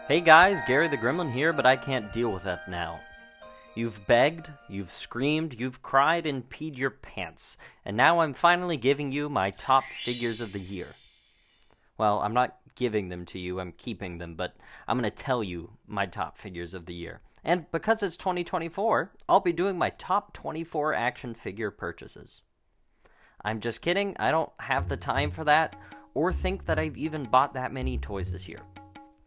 Hey guys, Gary the Gremlin here, but I can't deal with that now. You've begged, you've screamed, you've cried and peed your pants, and now I'm finally giving you my top figures of the year. Well, I'm not giving them to you, I'm keeping them, but I'm going to tell you my top figures of the year. And because it's 2024, I'll be doing my top 24 action figure purchases. I'm just kidding, I don't have the time for that, or think that I've even bought that many toys this year.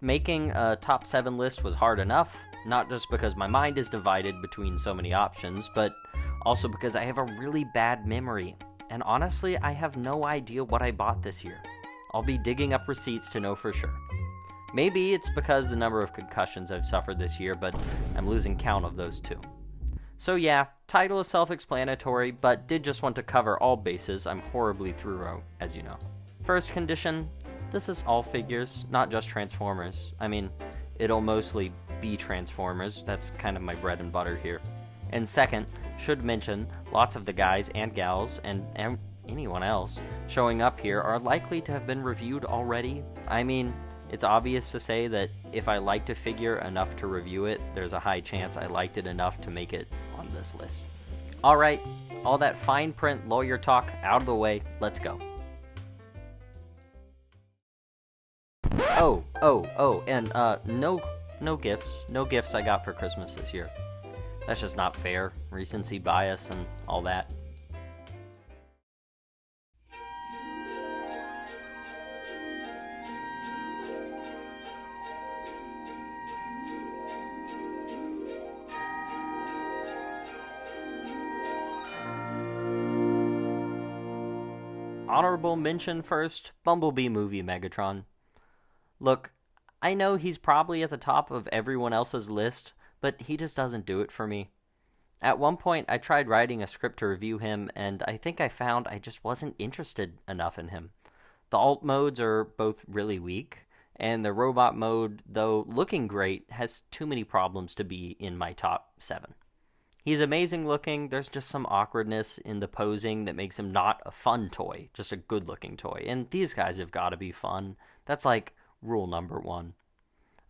Making a top 7 list was hard enough, not just because my mind is divided between so many options, but also because I have a really bad memory. And honestly, I have no idea what I bought this year. I'll be digging up receipts to know for sure. Maybe it's because the number of concussions I've suffered this year, but I'm losing count of those too. So yeah, title is self-explanatory, but did just want to cover all bases. I'm horribly thorough, as you know. First condition, this is all figures, not just Transformers. I mean, it'll mostly be Transformers, that's kind of my bread and butter here. And second, should mention, lots of the guys and gals, and anyone else, showing up here are likely to have been reviewed already. I mean, it's obvious to say that if I liked a figure enough to review it, there's a high chance I liked it enough to make it on this list. Alright, all that fine print lawyer talk out of the way, let's go. And no gifts I got for Christmas this year. That's just not fair, recency bias and all that. Honorable mention first, Bumblebee movie Megatron. Look, I know he's probably at the top of everyone else's list, but he just doesn't do it for me. At one point, I tried writing a script to review him, and I think I found I just wasn't interested enough in him. The alt modes are both really weak, and the robot mode, though looking great, has too many problems to be in my top 7. He's amazing looking, there's just some awkwardness in the posing that makes him not a fun toy, just a good looking toy, and these guys have got to be fun. That's like rule number 1.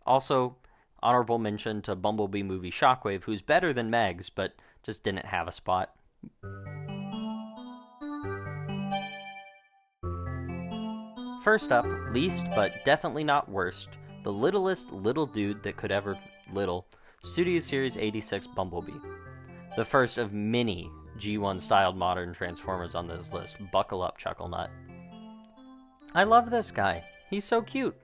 Also, honorable mention to Bumblebee movie Shockwave, who's better than Megs, but just didn't have a spot. First up, least but definitely not worst, the littlest little dude that could ever little, Studio Series 86 Bumblebee. The first of many G1 styled modern Transformers on this list. Buckle up, Chucklenut. I love this guy. He's so cute.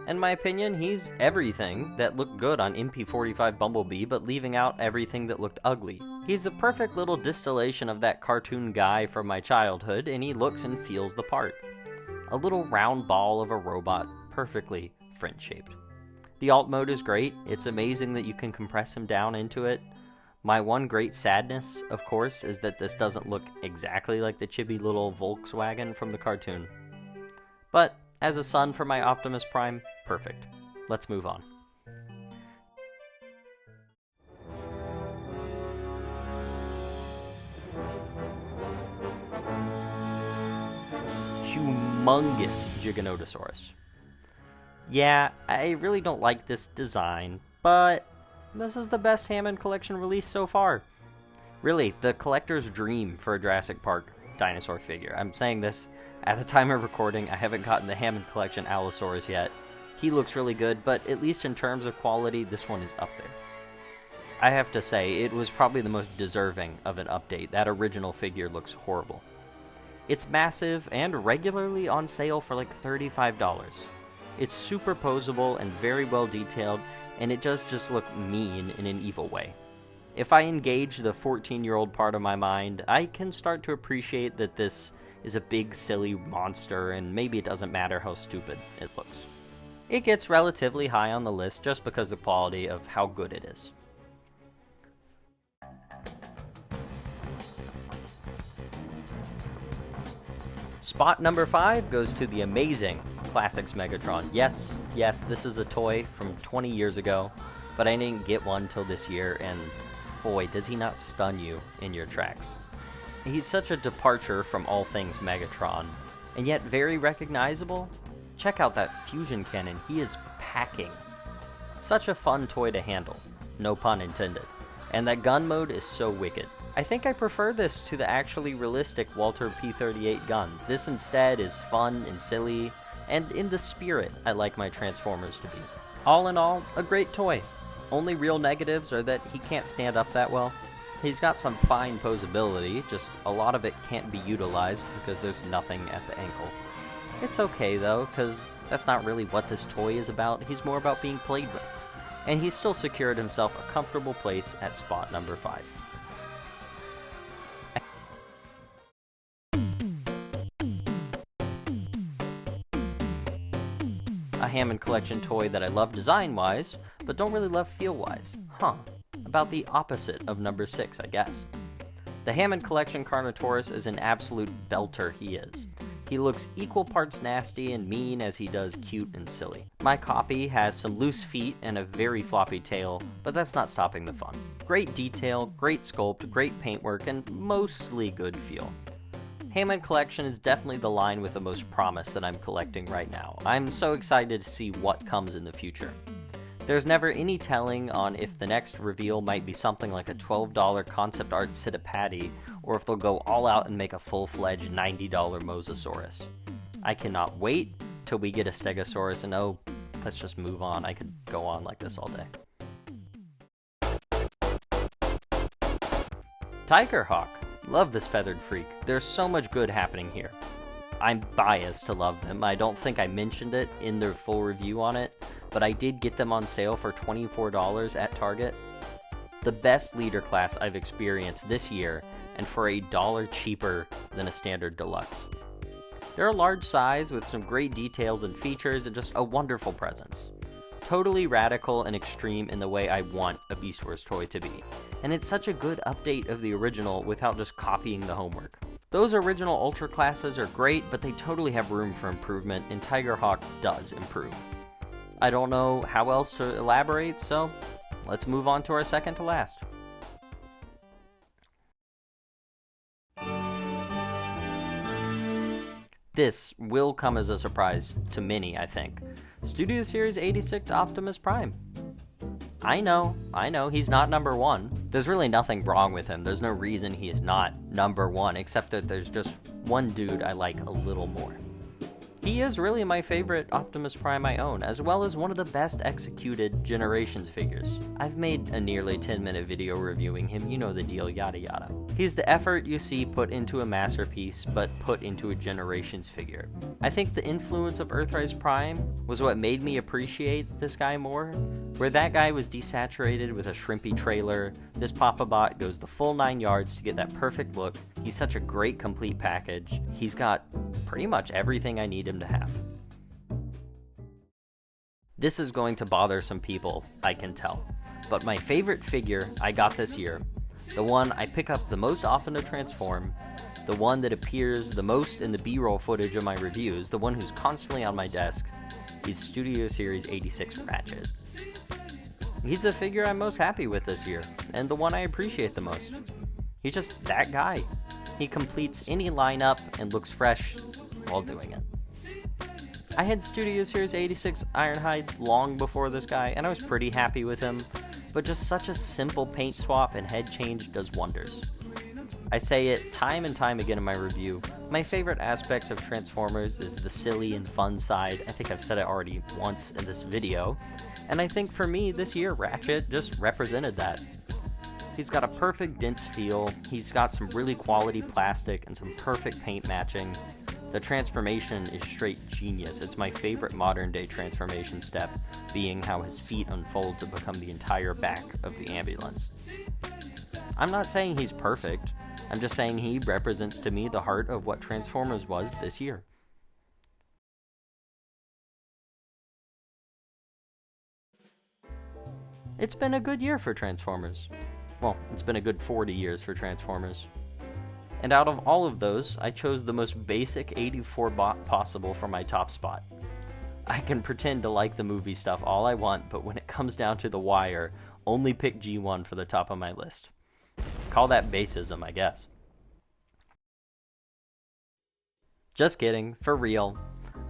In my opinion, he's everything that looked good on MP45 Bumblebee, but leaving out everything that looked ugly. He's the perfect little distillation of that cartoon guy from my childhood, and he looks and feels the part. A little round ball of a robot, perfectly French-shaped. The alt mode is great. It's amazing that you can compress him down into it. My one great sadness, of course, is that this doesn't look exactly like the chibi little Volkswagen from the cartoon. But as a son for my Optimus Prime, perfect. Let's move on. Humongous Giganotosaurus. Yeah, I really don't like this design, but this is the best Hammond Collection release so far. Really, the collector's dream for a Jurassic Park dinosaur figure. I'm saying this at the time of recording. I haven't gotten the Hammond Collection Allosaurus yet. He looks really good, but at least in terms of quality, this one is up there. I have to say, it was probably the most deserving of an update. That original figure looks horrible. It's massive and regularly on sale for like $35. It's super posable and very well detailed, and it does just look mean in an evil way. If I engage the 14-year-old part of my mind, I can start to appreciate that this is a big, silly monster, and maybe it doesn't matter how stupid it looks. It gets relatively high on the list just because of the quality of how good it is. Spot number 5 goes to the amazing Classics Megatron. Yes, this is a toy from 20 years ago, but I didn't get one till this year, and boy, does he not stun you in your tracks. He's such a departure from all things Megatron, and yet very recognizable. Check out that fusion cannon, he is packing. Such a fun toy to handle, no pun intended. And that gun mode is so wicked. I think I prefer this to the actually realistic Walter P38 gun. This instead is fun and silly, and in the spirit I like my Transformers to be. All in all, a great toy. Only real negatives are that he can't stand up that well. He's got some fine posability, just a lot of it can't be utilized because there's nothing at the ankle. It's okay though, because that's not really what this toy is about. He's more about being played with. And he's still secured himself a comfortable place at spot number 5. A Hammond Collection toy that I love design-wise, but don't really love feel-wise. About the opposite of number 6, I guess. The Hammond Collection Carnotaurus is an absolute belter, he is. He looks equal parts nasty and mean as he does cute and silly. My copy has some loose feet and a very floppy tail, but that's not stopping the fun. Great detail, great sculpt, great paintwork, and mostly good feel. Hammond Collection is definitely the line with the most promise that I'm collecting right now. I'm so excited to see what comes in the future. There's never any telling on if the next reveal might be something like a $12 concept art Citipati, or if they'll go all out and make a full-fledged $90 Mosasaurus. I cannot wait till we get a Stegosaurus, and oh, let's just move on. I could go on like this all day. Tigerhawk. Love this feathered freak. There's so much good happening here. I'm biased to love them. I don't think I mentioned it in their full review on it, but I did get them on sale for $24 at Target. The best leader class I've experienced this year, and for $1 cheaper than a standard deluxe. They're a large size with some great details and features and just a wonderful presence. Totally radical and extreme in the way I want a Beast Wars toy to be. And it's such a good update of the original without just copying the homework. Those original Ultra classes are great, but they totally have room for improvement, and Tigerhawk does improve. I don't know how else to elaborate, so let's move on to our second to last. This will come as a surprise to many, I think. Studio Series 86 Optimus Prime. I know, he's not number 1. There's really nothing wrong with him. There's no reason he is not number 1, except that there's just one dude I like a little more. He is really my favorite Optimus Prime I own, as well as one of the best executed Generations figures. I've made a nearly 10-minute video reviewing him, you know the deal, yada yada. He's the effort you see put into a masterpiece, but put into a Generations figure. I think the influence of Earthrise Prime was what made me appreciate this guy more. Where that guy was desaturated with a shrimpy trailer, this Papa-Bot goes the full 9 yards to get that perfect look. He's such a great complete package. He's got pretty much everything I need him to have. This is going to bother some people, I can tell. But my favorite figure I got this year, the one I pick up the most often to transform, the one that appears the most in the B-roll footage of my reviews, the one who's constantly on my desk, is Studio Series 86 Ratchet. He's the figure I'm most happy with this year, and the one I appreciate the most. He's just that guy. He completes any lineup and looks fresh while doing it. I had Studio Series 86 Ironhide long before this guy, and I was pretty happy with him, but just such a simple paint swap and head change does wonders. I say it time and time again in my review, my favorite aspects of Transformers is the silly and fun side. I think I've said it already once in this video, and I think for me this year Ratchet just represented that. He's got a perfect dense feel, he's got some really quality plastic and some perfect paint matching. The transformation is straight genius. It's my favorite modern day transformation step, being how his feet unfold to become the entire back of the ambulance. I'm not saying he's perfect, I'm just saying he represents to me the heart of what Transformers was this year. It's been a good year for Transformers. Well, it's been a good 40 years for Transformers. And out of all of those, I chose the most basic 84 bot possible for my top spot. I can pretend to like the movie stuff all I want, but when it comes down to the wire, only pick G1 for the top of my list. Call that basism, I guess. Just kidding, for real.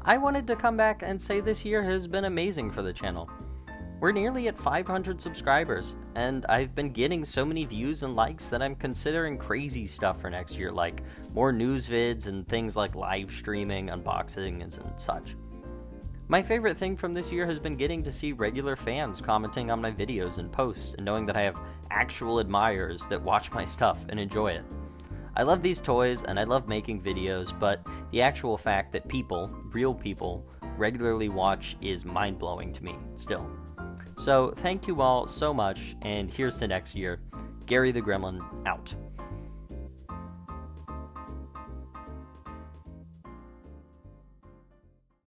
I wanted to come back and say this year has been amazing for the channel. We're nearly at 500 subscribers, and I've been getting so many views and likes that I'm considering crazy stuff for next year, like more news vids and things like live streaming, unboxings, and such. My favorite thing from this year has been getting to see regular fans commenting on my videos and posts, and knowing that I have actual admirers that watch my stuff and enjoy it. I love these toys and I love making videos, but the actual fact that people, real people, regularly watch is mind-blowing to me still. So thank you all so much, and here's to next year. Gary the Gremlin, out.